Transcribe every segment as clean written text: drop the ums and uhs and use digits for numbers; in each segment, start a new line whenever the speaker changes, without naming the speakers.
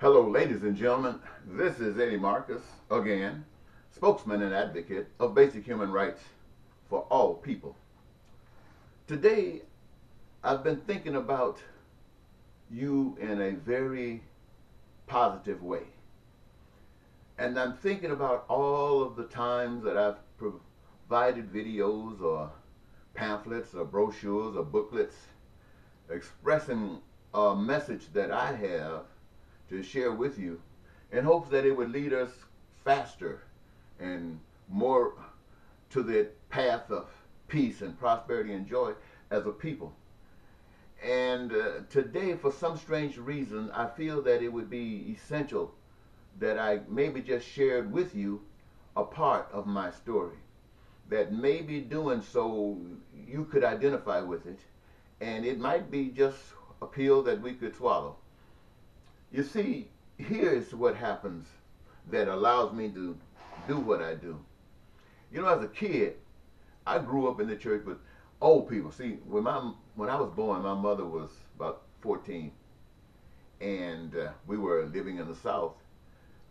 Hello, ladies and gentlemen. This is Eddie Marcus, again, spokesman and advocate of basic human rights for all people. Today, I've been thinking about you in a very positive way. And I'm thinking about all of the times that I've provided videos or pamphlets or brochures or booklets expressing a message that I have to share with you in hopes that it would lead us faster and more to the path of peace and prosperity and joy as a people. And today, for some strange reason, I feel that it would be essential that I maybe just shared with you a part of my story. That maybe doing so, you could identify with it, and it might be just a pill that we could swallow. You see, here's what happens that allows me to do what I do. You know, as a kid, I grew up in the church with old people. See, when I was born, my mother was about 14, and we were living in the South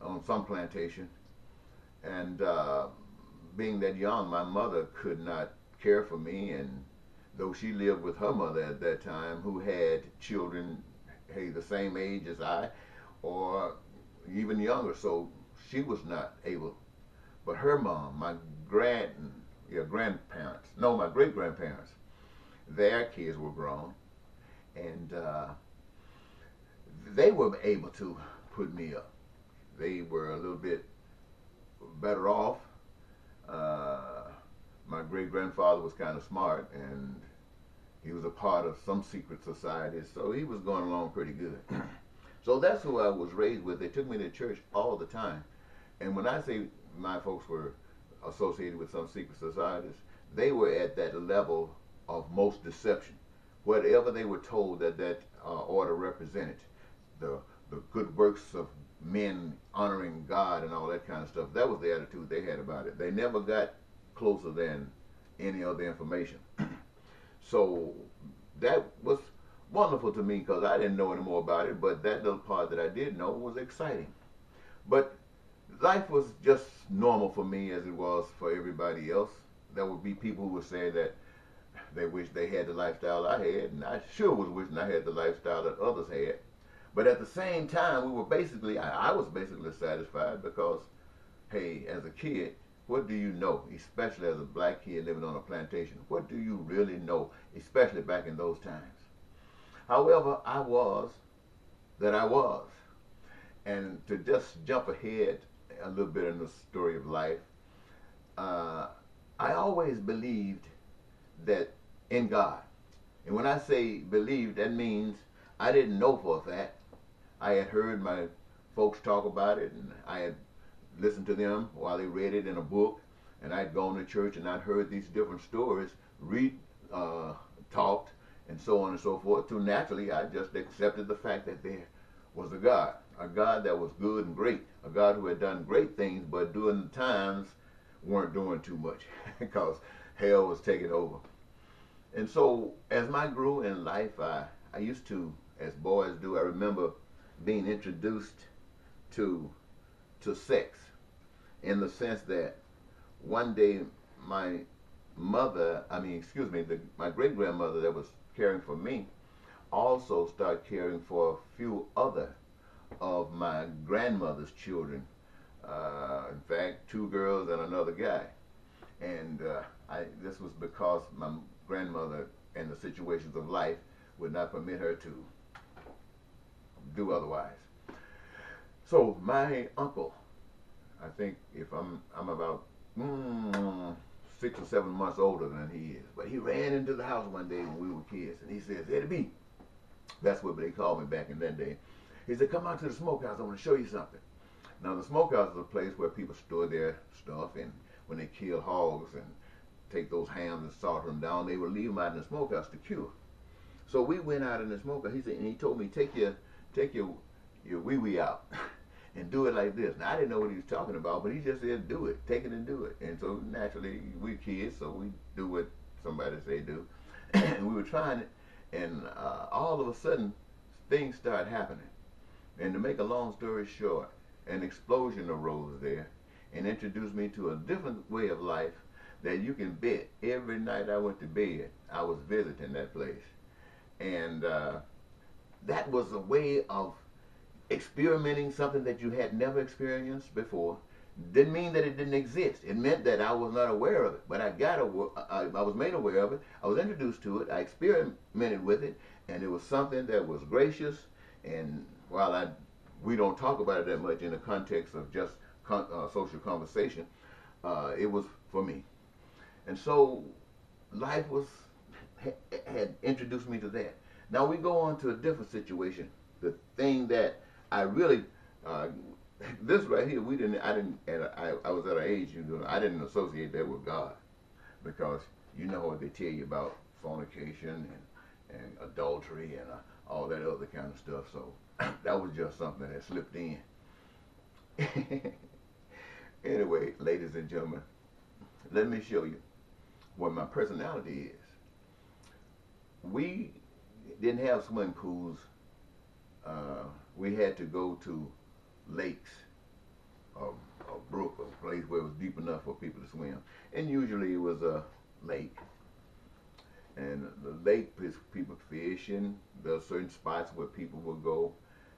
on some plantation. And being that young, my mother could not care for me, and though she lived with her mother at that time, who had children the same age as I, or even younger, so she was not able. But her mom, my grandparents, no, my great grandparents, their kids were grown, and they were able to put me up. They were a little bit better off. My great grandfather was kind of smart, and he was a part of some secret society, so he was going along pretty good. So that's who I was raised with. They took me to church all the time. And when I say my folks were associated with some secret societies, they were at that level of most deception. Whatever they were told that order represented, the good works of men honoring God and all that kind of stuff, that was the attitude they had about it. They never got closer than any other information. So that was wonderful to me because I didn't know any more about it, but that little part that I did know was exciting. But life was just normal for me as it was for everybody else. There would be people who would say that they wish they had the lifestyle I had, and I sure was wishing I had the lifestyle that others had. But at the same time, I was basically satisfied because, hey, as a kid, what do you know, especially as a black kid living on a plantation? What do you really know, especially back in those times? However, I was that I was. And to just jump ahead a little bit in the story of life, I always believed that in God. And when I say believed, that means I didn't know for a fact. I had heard my folks talk about it, and I had listened to them while they read it in a book, and I'd gone to church and I'd heard these different stories, talked, and so on and so forth. So naturally, I just accepted the fact that there was a God that was good and great, a God who had done great things, but during the times weren't doing too much because hell was taking over. And so as I grew in life, I used to, as boys do, I remember being introduced to sex in the sense that one day my my great grandmother that was caring for me also started caring for a few other of my grandmother's children. In fact, two girls and another guy. And this was because my grandmother and the situations of life would not permit her to do otherwise. So my uncle, I think if I'm about 6 or 7 months older than he is, but he ran into the house one day when we were kids, and he says, "Eddie B," that's what they called me back in that day. He said, "Come out to the smokehouse. I want to show you something." Now the smokehouse is a place where people store their stuff, and when they kill hogs and take those hams and salt them down, they would leave them out in the smokehouse to cure. So we went out in the smokehouse. He said, and he told me, take your wee wee out and do it like this. Now I didn't know what he was talking about, but he just said, "Do it, take it and do it." And so naturally, we're kids, so we do what somebody say do. And we were trying it, and all of a sudden, things started happening. And to make a long story short, an explosion arose there and introduced me to a different way of life that you can bet every night I went to bed, I was visiting that place. And that was a way of experimenting something that you had never experienced before. Didn't mean that it didn't exist. It meant that I was not aware of it, but I was made aware of it. I was introduced to it. I experimented with it, and it was something that was gracious. And while we don't talk about it that much in the context of just social conversation, it was for me. And so life had introduced me to that. Now we go on to a different situation. The thing that I really this right here, I was at an age, I didn't associate that with God, because you know what they tell you about fornication and adultery and all that other kind of stuff. So that was just something that slipped in. Anyway, ladies and gentlemen, let me show you what my personality is. We didn't have swimming pools. We had to go to lakes, a brook, a place where it was deep enough for people to swim. And usually it was a lake. And the lake is people fishing. There are certain spots where people would go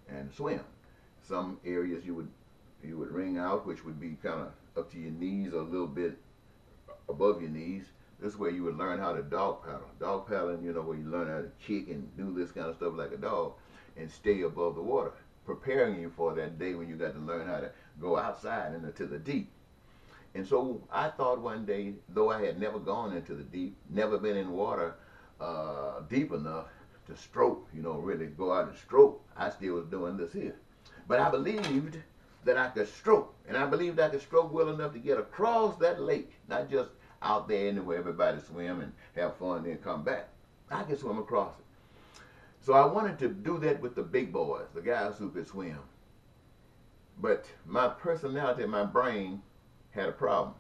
and swim. Some areas you would ring out, which would be kind of up to your knees or a little bit above your knees. This is where you would learn how to dog paddle. Dog paddling, where you learn how to kick and do this kind of stuff like a dog and stay above the water, preparing you for that day when you got to learn how to go outside into the deep. And so I thought one day, though I had never gone into the deep, never been in water deep enough to stroke, really go out and stroke, I still was doing this here. But I believed that I could stroke, and I believed I could stroke well enough to get across that lake, not just out there anywhere everybody swim and have fun and then come back. I could swim across it. So I wanted to do that with the big boys, the guys who could swim. But my personality, my brain had a problem.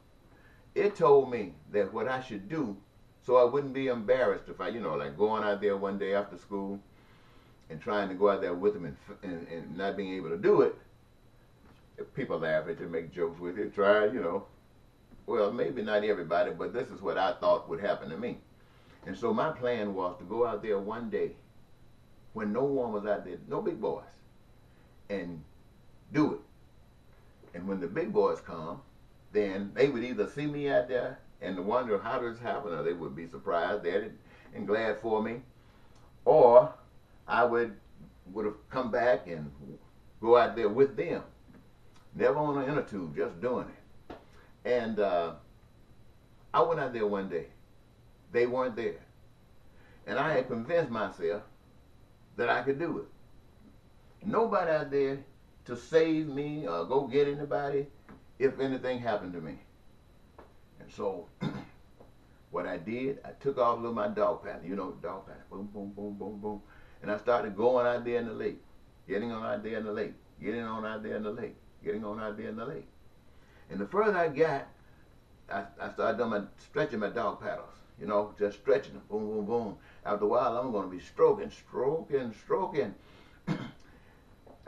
It told me that what I should do so I wouldn't be embarrassed if I, like going out there one day after school and trying to go out there with them and not being able to do it. If people laugh at you, make jokes with you, try, well, maybe not everybody, but this is what I thought would happen to me. And so my plan was to go out there one day when no one was out there, no big boys, and do it. And when the big boys come, then they would either see me out there and wonder how this happened, or they would be surprised at it and glad for me, or I would have come back and go out there with them, never on an inner tube, just doing it. And I went out there one day. They weren't there. And I had convinced myself that I could do it. Nobody out there to save me or go get anybody if anything happened to me. And so what I did, I took off with my dog paddle, dog paddle, boom, boom, boom, boom, boom. And I started going out there in the lake, getting on out there in the lake, getting on out there in the lake, getting on out there in the lake. And the further I got, I started stretching my dog paddles, just stretching them, boom, boom, boom. After a while, I'm going to be stroking.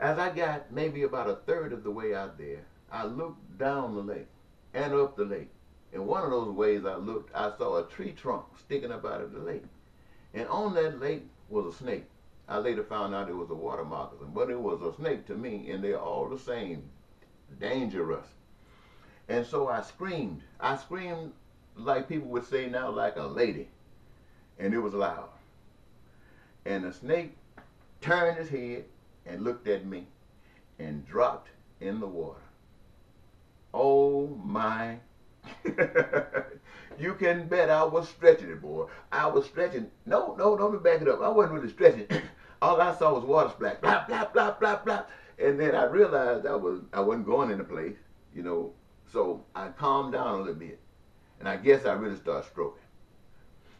As I got maybe about a third of the way out there, I looked down the lake and up the lake. And one of those ways I looked, I saw a tree trunk sticking up out of the lake. And on that lake was a snake. I later found out it was a water moccasin, but it was a snake to me, and they're all the same, dangerous. And so I screamed. I screamed like people would say now, like a lady. And it was loud. And the snake turned his head and looked at me and dropped in the water. Oh my. You can bet I was stretching it, boy. I was stretching. No, let me back it up. I wasn't really stretching. All I saw was water splash. Blop, blop, blop, blop, blop. And then I realized I wasn't going into place, So I calmed down a little bit. And I guess I really started stroking.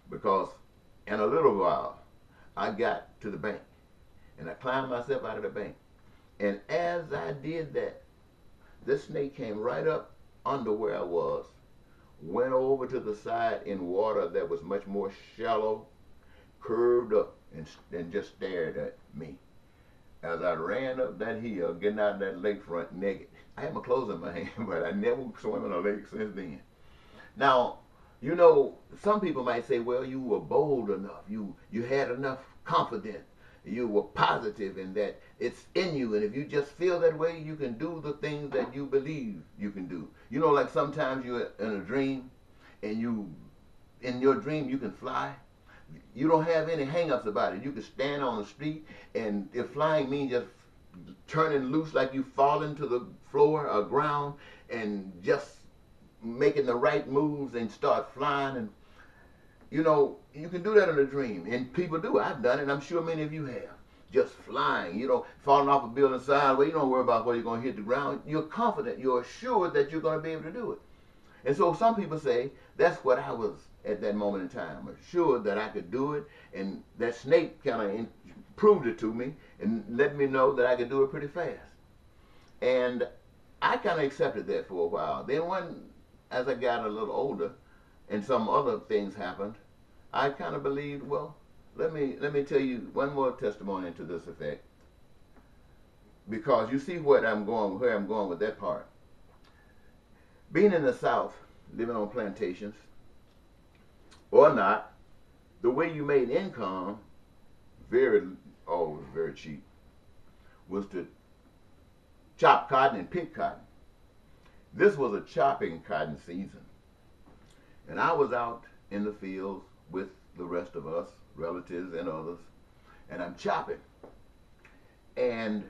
Because in a little while, I got to the bank. And I climbed myself out of the bank. And as I did that, this snake came right up under where I was, went over to the side in water that was much more shallow, curved up, and just stared at me. as I ran up that hill, getting out of that lakefront naked. I had my clothes in my hand, but I never swam in a lake since then. Now, you know, some people might say, well, you were bold enough. You had enough confidence. You were positive in that it's in you. And if you just feel that way, you can do the things that you believe you can do. You know, like sometimes you're in a dream and in your dream, you can fly. You don't have any hang-ups about it. You can stand on the street, and if flying means just turning loose like you falling to the floor or ground and just making the right moves and start flying, and you know, you can do that in a dream. And people do. I've done it, and I'm sure many of you have. Just flying, you know, falling off a building sideways. You don't worry about whether you're going to hit the ground. You're confident. You're assured that you're going to be able to do it. And so some people say, that's what I was at that moment in time, assured that I could do it, and that snake kind of proved it to me and let me know that I could do it pretty fast. And I kind of accepted that for a while. Then as I got a little older and some other things happened, I kind of believed, well, let me tell you one more testimony to this effect, because you see where I'm going with that part. Being in the South, living on plantations, or not, the way you made income, always very cheap, was to chop cotton and pick cotton. This was a chopping cotton season. And I was out in the fields with the rest of us, relatives and others, and I'm chopping. And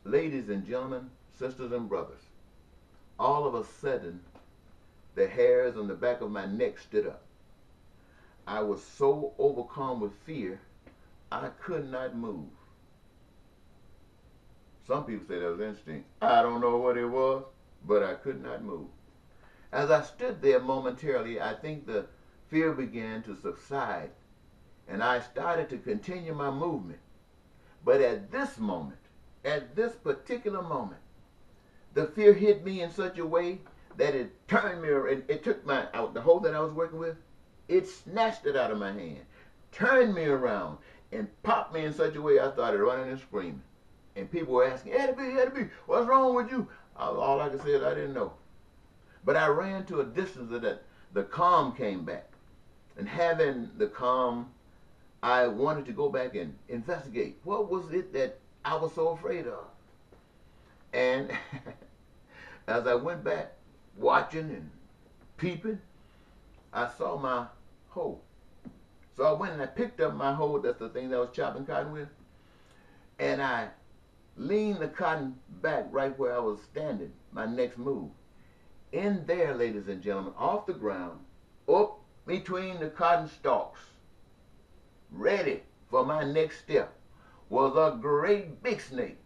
ladies and gentlemen, sisters and brothers, all of a sudden, the hairs on the back of my neck stood up. I was so overcome with fear, I could not move. Some people say that was instinct. I don't know what it was, but I could not move. As I stood there momentarily, I think the fear began to subside, and I started to continue my movement. But at this moment, at this particular moment, the fear hit me in such a way that it turned me, it took the hoe that I was working with, it snatched it out of my hand, turned me around, and popped me in such a way I started running and screaming. And people were asking, Eddie B, what's wrong with you? All I could say is I didn't know. But I ran to a distance that the calm came back. And having the calm, I wanted to go back and investigate. What was it that I was so afraid of? And as I went back, watching and peeping, I saw my hoe. So I went and I picked up my hoe, that's the thing that I was chopping cotton with, and I leaned the cotton back right where I was standing, my next move. In there, ladies and gentlemen, off the ground, up between the cotton stalks, ready for my next step, was a great big snake.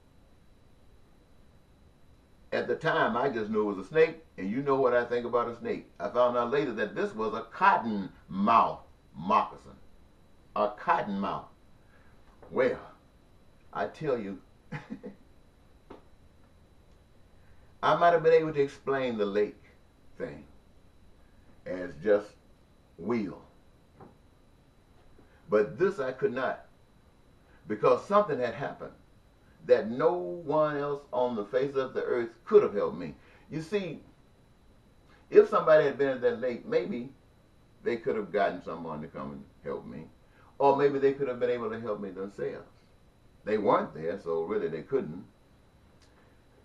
At the time, I just knew it was a snake, and you know what I think about a snake. I found out later that this was a cottonmouth moccasin. A cottonmouth. Well, I tell you, I might have been able to explain the lake thing as just wheel. But this I could not, because something had happened that no one else on the face of the earth could have helped me. You see, if somebody had been at that lake, maybe they could have gotten someone to come and help me. Or maybe they could have been able to help me themselves. They weren't there, so really they couldn't.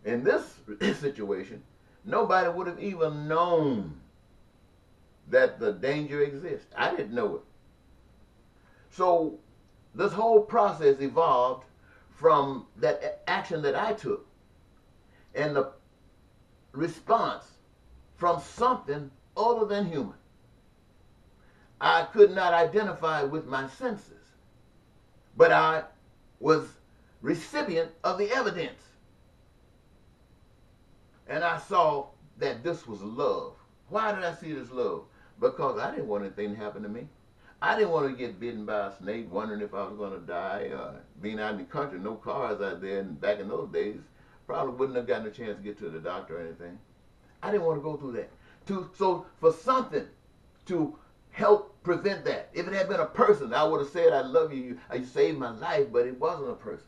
In this situation, nobody would have even known that the danger exists. I didn't know it. So this whole process evolved from that action that I took and the response from something other than human. I could not identify with my senses, but I was recipient of the evidence. And I saw that this was love. Why did I see this love? Because I didn't want anything to happen to me. I didn't want to get bitten by a snake, wondering if I was going to die. Being out in the country, no cars out there, and back in those days, probably wouldn't have gotten a chance to get to the doctor or anything. I didn't want to go through that. So for something to help prevent that. If it had been a person, I would have said, I love you, you saved my life, but it wasn't a person.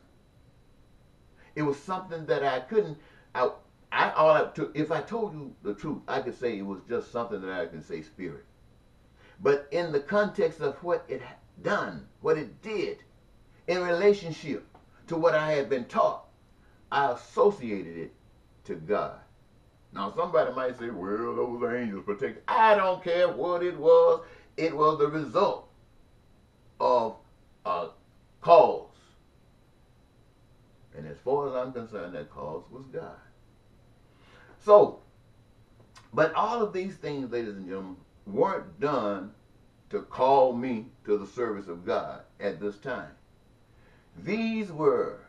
It was something that I couldn't. If I told you the truth, I could say it was just something that I can say spirit. But in the context of what it done, what it did, in relationship to what I had been taught, I associated it to God. Now somebody might say, well, those angels protect. I don't care what it was. It was the result of a cause. And as far as I'm concerned, that cause was God. So, but all of these things, ladies and gentlemen, weren't done to call me to the service of God at this time. These were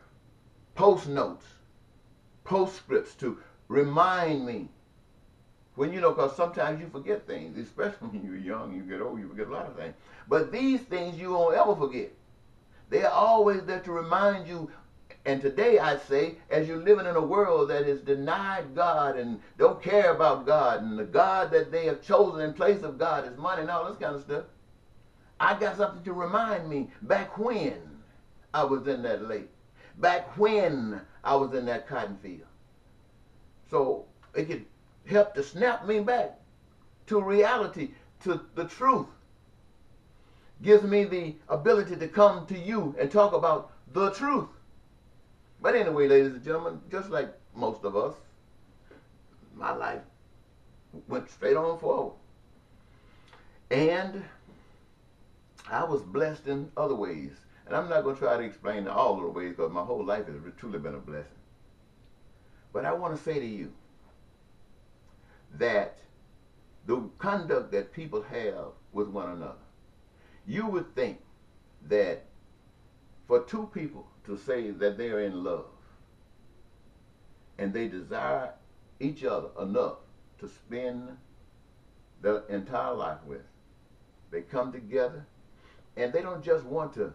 post notes, postscripts to remind me. When because sometimes you forget things, especially when you're young, you get old, you forget a lot of things. But these things you won't ever forget. They are always there to remind you. And today I say, as you're living in a world that has denied God and don't care about God, and the God that they have chosen in place of God is money and all this kind of stuff, I got something to remind me back when I was in that lake, back when I was in that cotton field. So it could help to snap me back to reality, to the truth. Gives me the ability to come to you and talk about the truth. But anyway, ladies and gentlemen, just like most of us, my life went straight on forward. And I was blessed in other ways. And I'm not going to try to explain all of the ways because my whole life has truly been a blessing. But I want to say to you that the conduct that people have with one another, you would think that for two people to say that they are in love and they desire each other enough to spend their entire life with, they come together and they don't just want to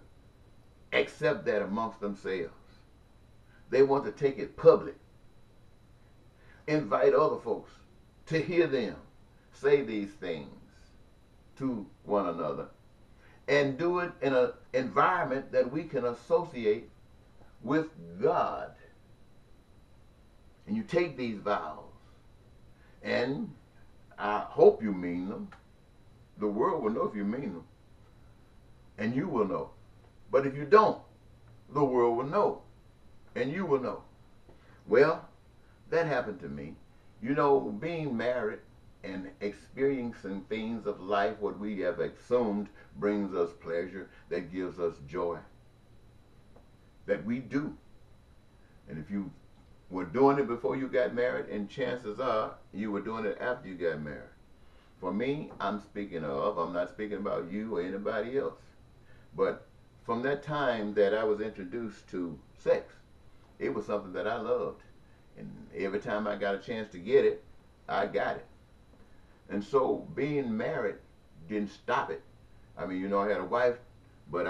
accept that amongst themselves. They want to take it public, invite other folks to hear them say these things to one another, and do it in an environment that we can associate with God. And you take these vows, and I hope you mean them. The world will know if you mean them, and you will know. But if you don't, the world will know, and you will know. Well, that happened to me. Being married and experiencing things of life, what we have assumed brings us pleasure, that gives us joy, that we do. And if you were doing it before you got married, and chances are you were doing it after you got married. For me, I'm not speaking about you or anybody else. But from that time that I was introduced to sex, it was something that I loved. And every time I got a chance to get it, I got it. And so being married didn't stop it. I mean, I had a wife, but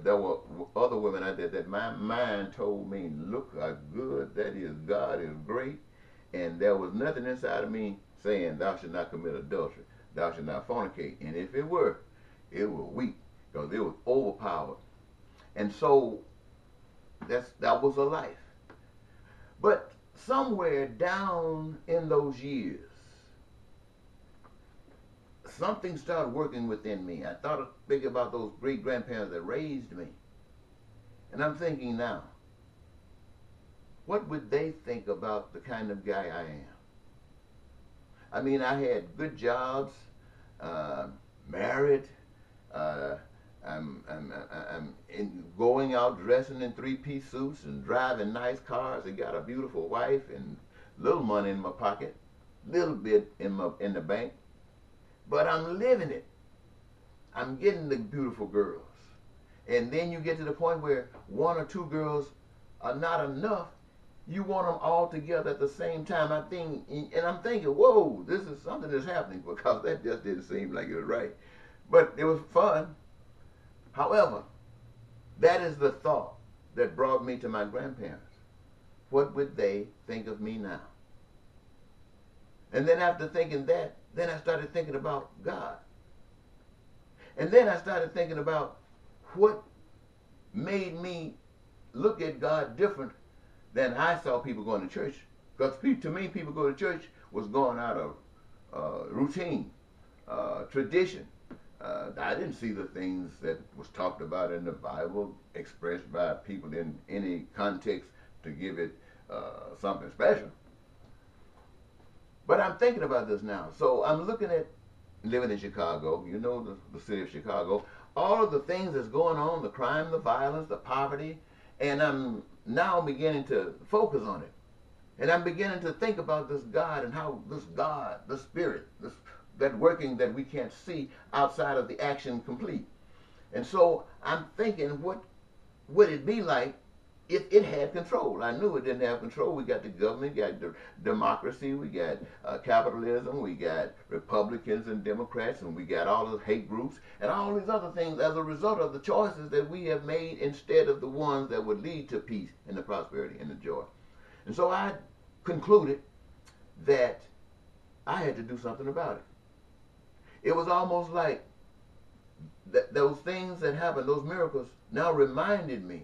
there were other women out there that my mind told me, look how good that is. God is great. And there was nothing inside of me saying, thou should not commit adultery. Thou should not fornicate. And if it were, it was weak because it was overpowered. And so that was a life. But somewhere down in those years, something started working within me. I think about those great-grandparents that raised me. And I'm thinking now, what would they think about the kind of guy I am? I mean, I had good jobs, married, I'm going out dressing in three-piece suits and driving nice cars and got a beautiful wife and little money in my pocket, little bit in the bank. But I'm living it. I'm getting the beautiful girls. And then you get to the point where one or two girls are not enough. You want them all together at the same time. I'm thinking, whoa, this is something that's happening, because that just didn't seem like it was right. But it was fun. However, that is the thought that brought me to my grandparents. What would they think of me now? And then after thinking that, then I started thinking about God. And then I started thinking about what made me look at God different than I saw people going to church. Because to me, people go to church was going out of routine, tradition. I didn't see the things that was talked about in the Bible expressed by people in any context to give it something special. But I'm thinking about this now. So I'm looking at living in Chicago, you know, the city of Chicago, all of the things that's going on, the crime, the violence, the poverty, and I'm now beginning to focus on it. And I'm beginning to think about this God and how this God, the Spirit, that working that we can't see outside of the action complete. And so I'm thinking, what would it be like if it had control? I knew it didn't have control. We got the government, we got democracy, we got capitalism, we got Republicans and Democrats, and we got all the hate groups and all these other things as a result of the choices that we have made instead of the ones that would lead to peace and the prosperity and the joy. And so I concluded that I had to do something about it. It was almost like those things that happened, those miracles, now reminded me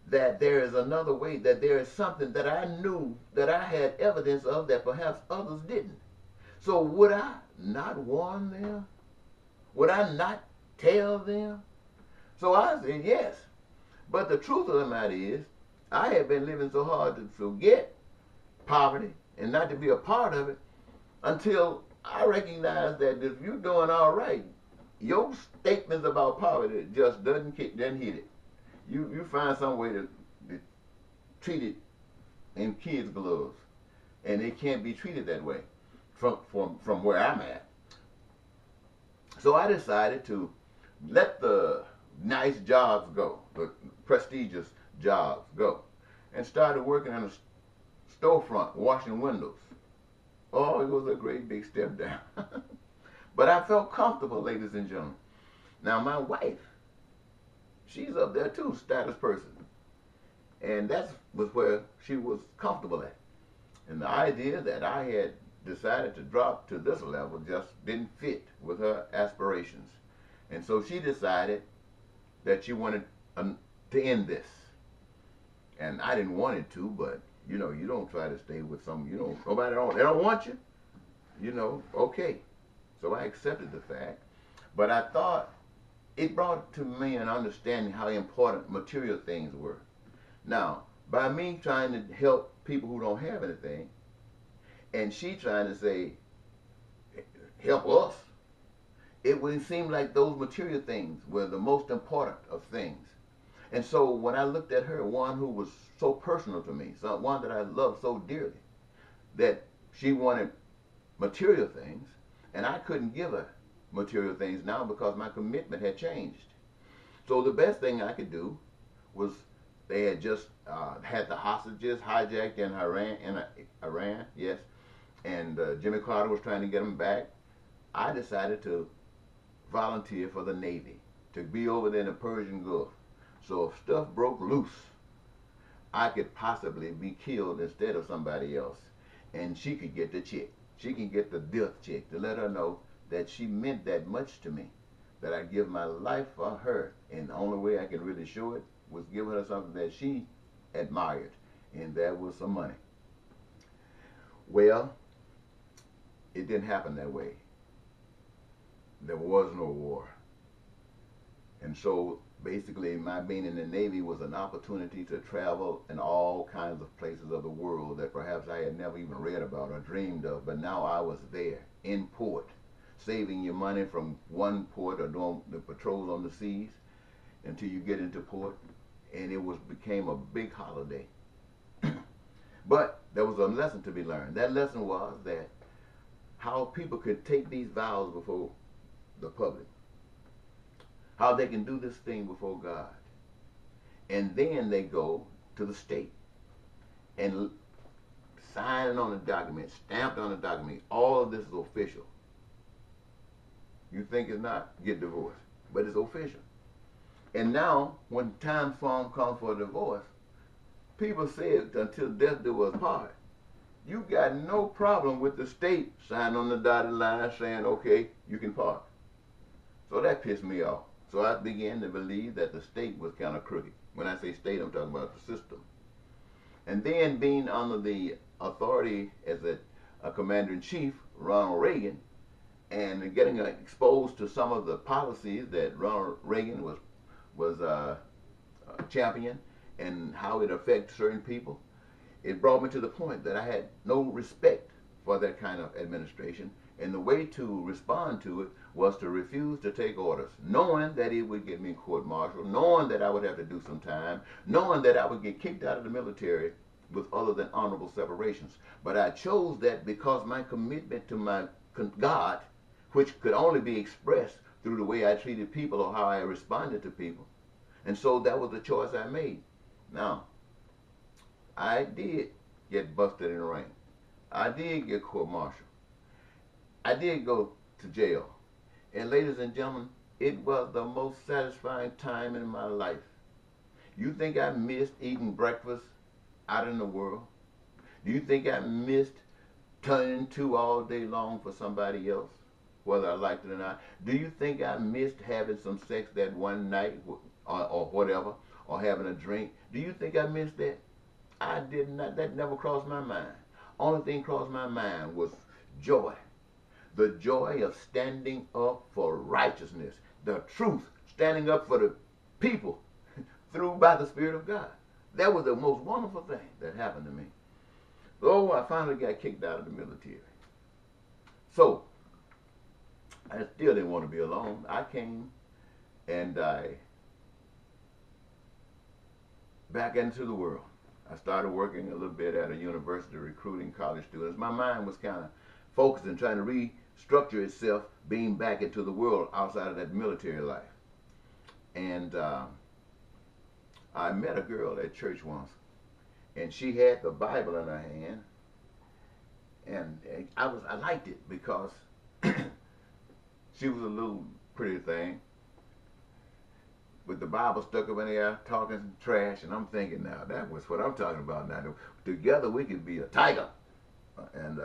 that there is another way, that there is something that I knew that I had evidence of that perhaps others didn't. So would I not warn them? Would I not tell them? So I said yes. But the truth of the matter is, I had been living so hard to forget poverty and not to be a part of it until I recognized that if you're doing all right, your statements about poverty just doesn't hit it. You find some way to treat it in kids' gloves, and it can't be treated that way from where I'm at. So I decided to let the nice jobs go, the prestigious jobs go, and started working in a storefront, washing windows. Oh, it was a great big step down. But I felt comfortable, ladies and gentlemen. Now my wife, she's up there too, status person. And that was where she was comfortable at. And the idea that I had decided to drop to this level just didn't fit with her aspirations. And so she decided that she wanted to end this. And I didn't want it to, but you know, you don't try to stay with some, you know, they don't want you, you know, okay. So I accepted the fact, but I thought it brought to me an understanding how important material things were. Now, by me trying to help people who don't have anything, and she trying to say, help us, it would seem like those material things were the most important of things. And so when I looked at her, one who was so personal to me, one that I loved so dearly, that she wanted material things, and I couldn't give her material things now because my commitment had changed. So the best thing I could do was, they had just had the hostages hijacked in Iran, yes, and Jimmy Carter was trying to get them back. I decided to volunteer for the Navy, to be over there in the Persian Gulf. So if stuff broke loose, I could possibly be killed instead of somebody else. And she could get the check. She can get the death check to let her know that she meant that much to me, that I'd give my life for her. And the only way I could really show it was give her something that she admired, and that was some money. Well, it didn't happen that way. There was no war. And so basically my being in the Navy was an opportunity to travel in all kinds of places of the world that perhaps I had never even read about or dreamed of, but now I was there in port, saving your money from one port or doing the patrols on the seas until you get into port, and it became a big holiday. But there was a lesson to be learned. That lesson was that how people could take these vows before the public, how they can do this thing before God, and then they go to the state and sign on a document, stamped on a document. All of this is official. You think it's not? Get divorced, but it's official. And now, when time comes for a divorce, people say until death do us part. You got no problem with the state signing on the dotted line saying, okay, you can part. So that pissed me off. So I began to believe that the state was kind of crooked. When I say state, I'm talking about the system. And then being under the authority as a commander-in-chief, Ronald Reagan, and getting exposed to some of the policies that Ronald Reagan was champion and how it affects certain people, it brought me to the point that I had no respect for that kind of administration. And the way to respond to it was to refuse to take orders, knowing that it would get me court-martialed, knowing that I would have to do some time, knowing that I would get kicked out of the military with other than honorable separations. But I chose that because my commitment to my God, which could only be expressed through the way I treated people or how I responded to people. And so that was the choice I made. Now, I did get busted in the rain. I did get court-martialed. I did go to jail. And ladies and gentlemen, it was the most satisfying time in my life. You think I missed eating breakfast out in the world? Do you think I missed turning to all day long for somebody else, whether I liked it or not? Do you think I missed having some sex that one night or whatever, or having a drink? Do you think I missed that? I did not. That never crossed my mind. Only thing crossed my mind was joy. The joy of standing up for righteousness, the truth, standing up for the people through by the Spirit of God. That was the most wonderful thing that happened to me. Though I finally got kicked out of the military. So, I still didn't want to be alone. I came and I back into the world. I started working a little bit at a university recruiting college students. My mind was kind of focused and trying to restructure itself being back into the world outside of that military life. And I met a girl at church once, and she had the Bible in her hand, and I liked it because she was a little pretty thing with the Bible stuck up in the air, talking trash, and I'm thinking, now that was what I'm talking about. Now together we could be a tiger, and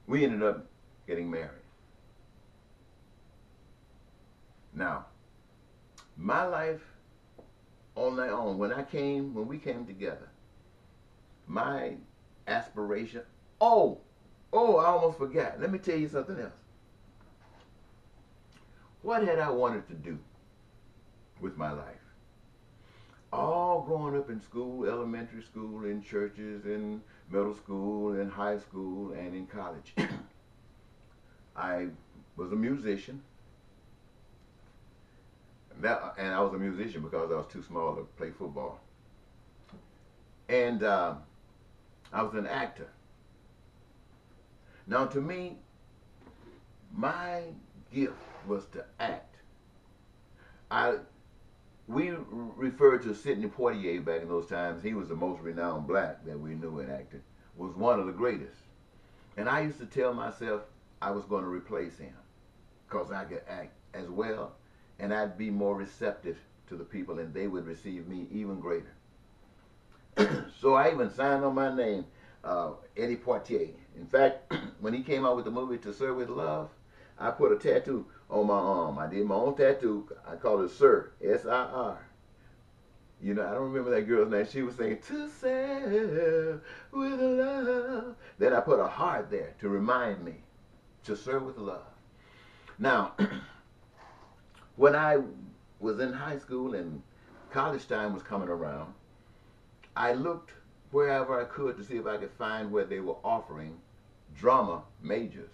we ended up getting married. Now, my life on my own, when we came together, my aspiration, I almost forgot. Let me tell you something else. What had I wanted to do with my life? All growing up in school, elementary school, in churches, in middle school, in high school, and in college. I was a musician. And I was a musician because I was too small to play football. And I was an actor. Now to me, my gift was to act. We referred to Sidney Poitier back in those times. He was the most renowned black that we knew in acting, was one of the greatest. And I used to tell myself I was going to replace him because I could act as well, and I'd be more receptive to the people, and they would receive me even greater. So I even signed on my name, Eddie Poitier. In fact, when he came out with the movie To Sir With Love, I put a tattoo on my arm. I did my own tattoo. I called it Sir, S-I-R. You know, I don't remember that girl's name. She was saying, To Sir With Love. Then I put a heart there to remind me, To Sir With Love. Now, when I was in high school and college time was coming around, I looked wherever I could to see if I could find where they were offering drama majors.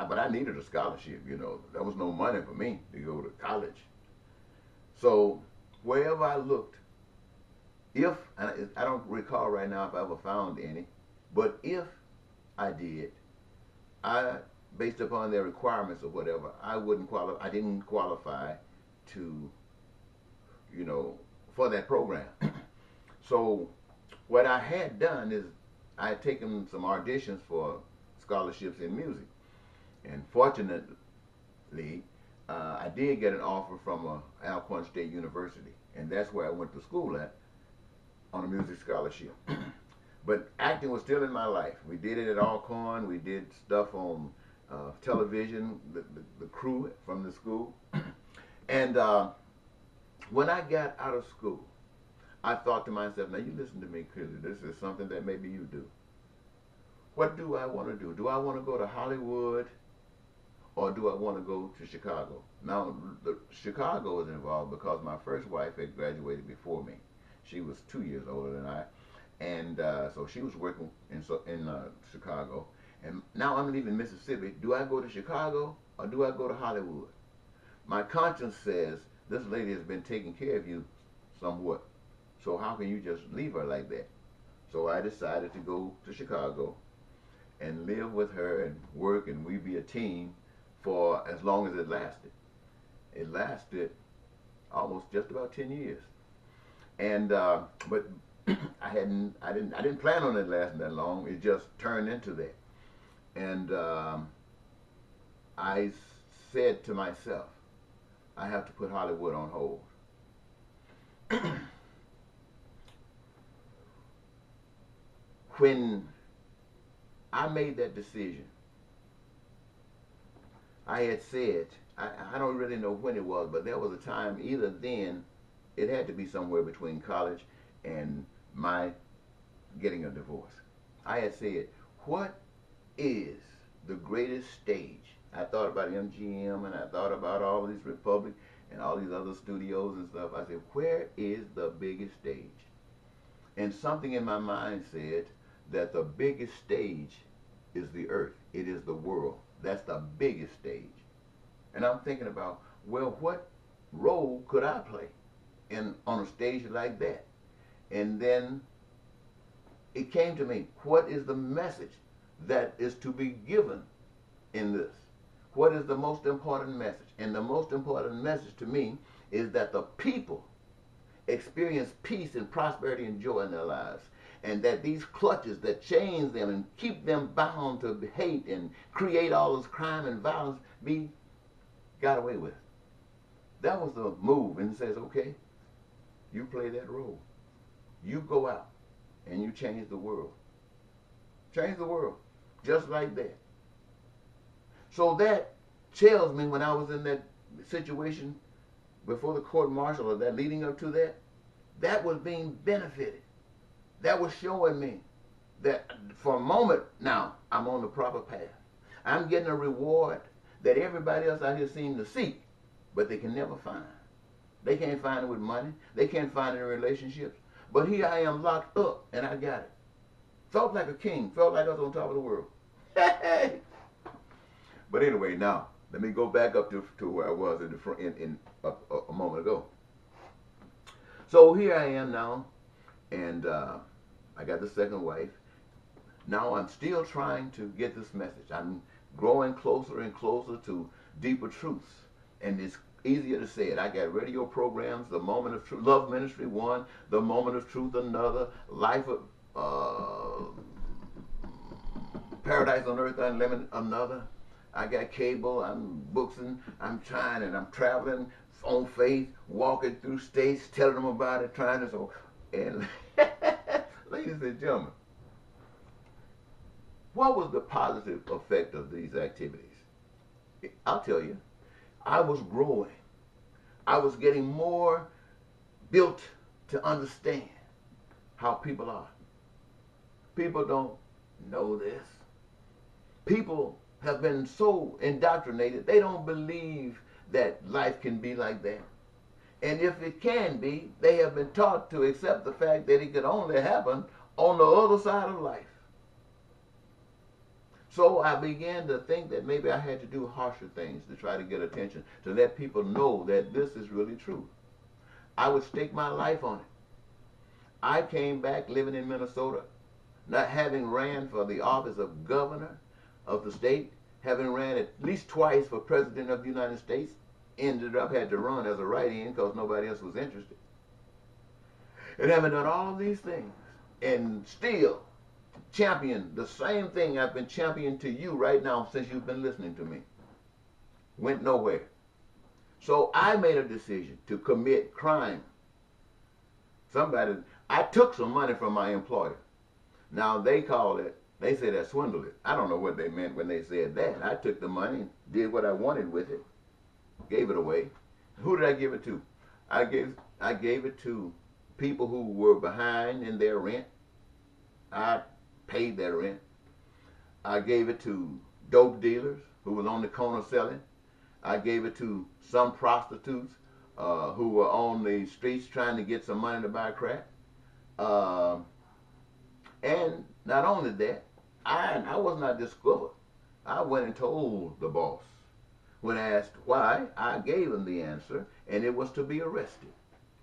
But I needed a scholarship, you know. There was no money for me to go to college. So wherever I looked, and I don't recall right now if I ever found any, but if I did, based upon their requirements or whatever, I didn't qualify to, you know, for that program. So what I had done is I had taken some auditions for scholarships in music. And fortunately, I did get an offer from Alcorn State University. And that's where I went to school at on a music scholarship. But acting was still in my life. We did it at Alcorn. We did stuff on television, the crew from the school. And when I got out of school, I thought to myself, now you listen to me clearly. This is something that maybe you do. What do I want to do? Do I want to go to Hollywood or do I want to go to Chicago? Now, Chicago is involved because my first wife had graduated before me. She was 2 years older than I, and so she was working in Chicago. And now I'm leaving Mississippi. Do I go to Chicago or do I go to Hollywood? My conscience says this lady has been taking care of you somewhat. So how can you just leave her like that? So I decided to go to Chicago and live with her and work, and we be a team for as long as it lasted. It lasted almost just about 10 years. And but I didn't plan on it lasting that long. It just turned into that. And I said to myself, I have to put Hollywood on hold. When I made that decision, I had said, I don't really know when it was, but there was a time, either then, it had to be somewhere between college and my getting a divorce. I had said, what is the greatest stage? I thought about MGM and I thought about all these Republic and all these other studios and stuff. I said, where is the biggest stage? And something in my mind said that the biggest stage is the earth. It is the world. That's the biggest stage. And I'm thinking about, well, what role could I play on a stage like that? And then it came to me, what is the message that is to be given in this? What is the most important message? And the most important message to me is that the people experience peace and prosperity and joy in their lives. And that these clutches that chains them and keep them bound to hate and create all this crime and violence be got away with. That was the move. And it says, okay, you play that role. You go out and you change the world. Change the world. Just like that. So that tells me when I was in that situation before the court martial, or that leading up to that, that was being benefited. That was showing me that for a moment now, I'm on the proper path. I'm getting a reward that everybody else out here seems to seek, but they can never find. They can't find it with money. They can't find it in relationships. But here I am locked up, and I got it. Felt like a king. Felt like I was on top of the world. Hey! But anyway, now, let me go back up to where I was in the front, a moment ago. So here I am now, and I got the second wife. Now I'm still trying to get this message. I'm growing closer and closer to deeper truths. And it's easier to say it. I got radio programs, The Moment of Truth, Love Ministry 1, The Moment of Truth another, Life of Paradise on Earth Unlimited another. I got cable, I'm booksin', I'm trying, and I'm traveling on faith, walking through states, telling them about it, trying to so. And ladies and gentlemen, what was the positive effect of these activities? I'll tell you, I was growing. I was getting more built to understand how people are. People don't know this. People have been so indoctrinated, they don't believe that life can be like that. And if it can be, they have been taught to accept the fact that it could only happen on the other side of life. So I began to think that maybe I had to do harsher things to try to get attention, to let people know that this is really true. I would stake my life on it. I came back living in Minnesota, not having ran for the office of governor of the state, having ran at least twice for president of the United States, ended up had to run as a write-in because nobody else was interested. And having done all of these things, and still champion the same thing I've been championing to you right now since you've been listening to me. Went nowhere. So I made a decision to commit crime. I took some money from my employer. Now they call it, they say that swindled it. I don't know what they meant when they said that. I took the money, did what I wanted with it, gave it away. Who did I give it to? I gave it to people who were behind in their rent. I paid their rent. I gave it to dope dealers who was on the corner selling. I gave it to some prostitutes who were on the streets trying to get some money to buy crack. And not only that, I was not discovered. I went and told the boss. When asked why, I gave him the answer, and it was to be arrested.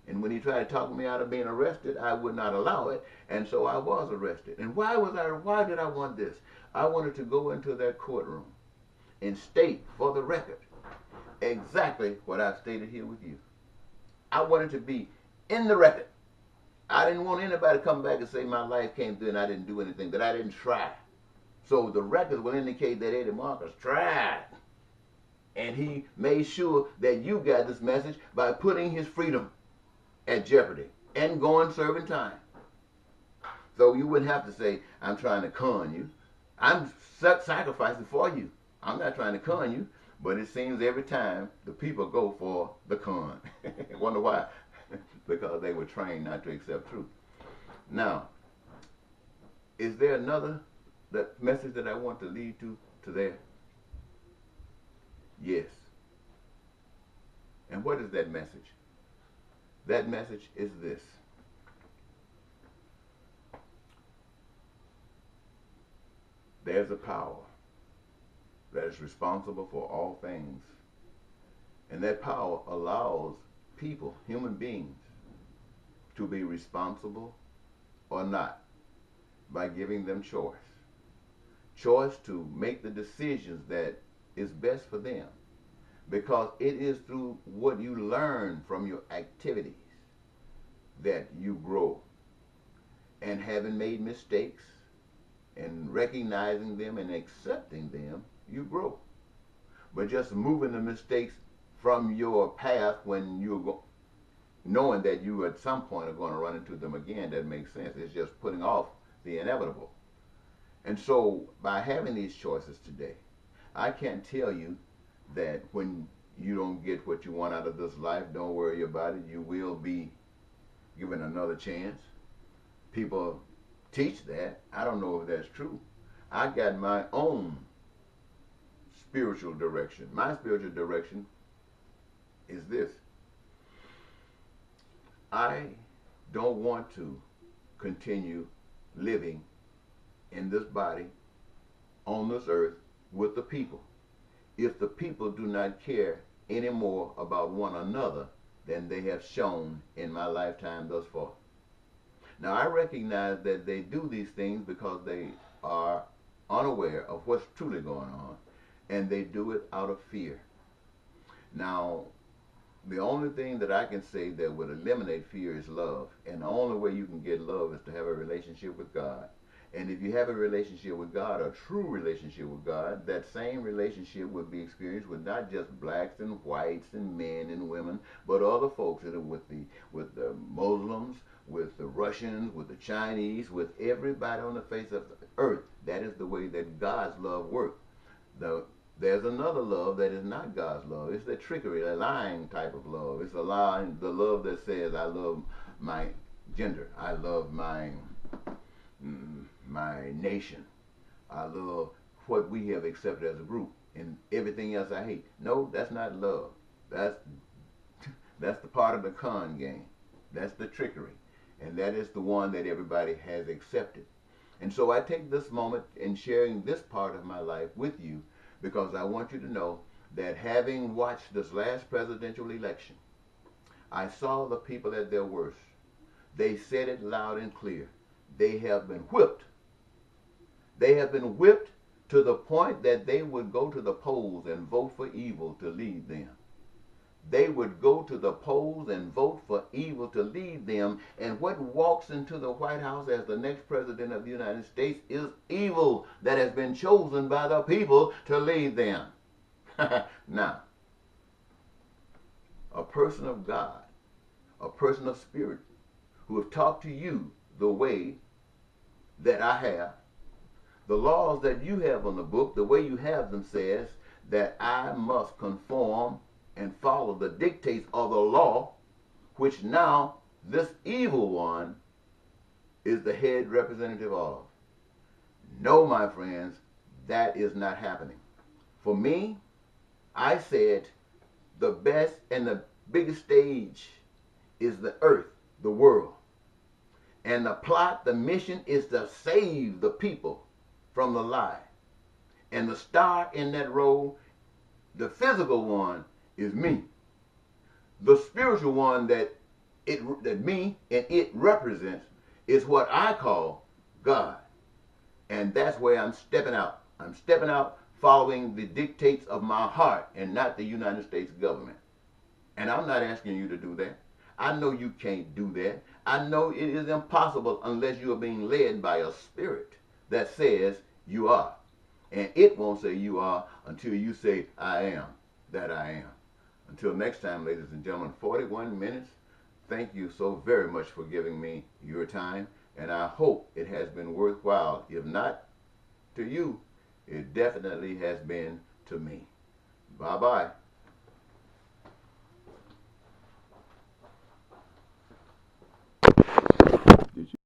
And when he tried to talk me out of being arrested, I would not allow it, and so I was arrested. And why did I want this? I wanted to go into that courtroom and state for the record exactly what I've stated here with you. I wanted to be in the record. I didn't want anybody to come back and say my life came through and I didn't do anything, that I didn't try. So the record will indicate that Eddie Marcus tried. And he made sure that you got this message by putting his freedom at jeopardy and going serving time. So you wouldn't have to say, I'm trying to con you. I'm sacrificing for you. I'm not trying to con you, but it seems every time the people go for the con. Wonder why? Because they were trained not to accept truth. Now, is there another message that I want to lead to there? Yes. And what is that message? That message is this. There's a power that is responsible for all things. And that power allows people, human beings, to be responsible or not by giving them choice. Choice to make the decisions that is best for them. Because it is through what you learn from your activities that you grow. And having made mistakes and recognizing them and accepting them, you grow. But just moving the mistakes from your path when you're knowing that you at some point are going to run into them again, that makes sense. It's just putting off the inevitable. And so by having these choices today, I can't tell you that when you don't get what you want out of this life, don't worry about it. You will be given another chance. People teach that. I don't know if that's true. I got my own spiritual direction. My spiritual direction is this. I don't want to continue living in this body, on this earth, with the people, if the people do not care any more about one another than they have shown in my lifetime thus far. Now, I recognize that they do these things because they are unaware of what's truly going on, and they do it out of fear. Now, the only thing that I can say that would eliminate fear is love, and the only way you can get love is to have a relationship with God. And if you have a relationship with God, a true relationship with God, that same relationship would be experienced with not just blacks and whites and men and women, but other folks that are with the Muslims, with the Russians, with the Chinese, with everybody on the face of the earth. That is the way that God's love works. There's another love that is not God's love. It's the trickery, a lying type of love. It's the love that says, I love my gender. I love my nation. I love what we have accepted as a group, and everything else I hate. No, that's not love. That's the part of the con game. That's the trickery, and that is the one that everybody has accepted. And so I take this moment in sharing this part of my life with you because I want you to know that having watched this last presidential election, I saw the people at their worst. They said it loud and clear. They have been whipped. They have been whipped to the point that they would go to the polls and vote for evil to lead them. They would go to the polls and vote for evil to lead them. And what walks into the White House as the next president of the United States is evil that has been chosen by the people to lead them. Now, a person of God, a person of spirit, who have talked to you the way that I have, the laws that you have on the book, the way you have them says that I must conform and follow the dictates of the law, which now this evil one is the head representative of. No, my friends, that is not happening. For me, I said the best and the biggest stage is the earth, the world. And the plot, the mission is to save the people from the lie. And the star in that role, the physical one, is me. The spiritual one that me and it represents is what I call God. And that's where I'm stepping out. I'm stepping out following the dictates of my heart and not the United States government. And I'm not asking you to do that. I know you can't do that. I know it is impossible unless you are being led by a spirit that says you are. And it won't say you are until you say, I am that I am. Until next time, ladies and gentlemen, 41 minutes. Thank you so very much for giving me your time. And I hope it has been worthwhile. If not to you, it definitely has been to me. Bye-bye.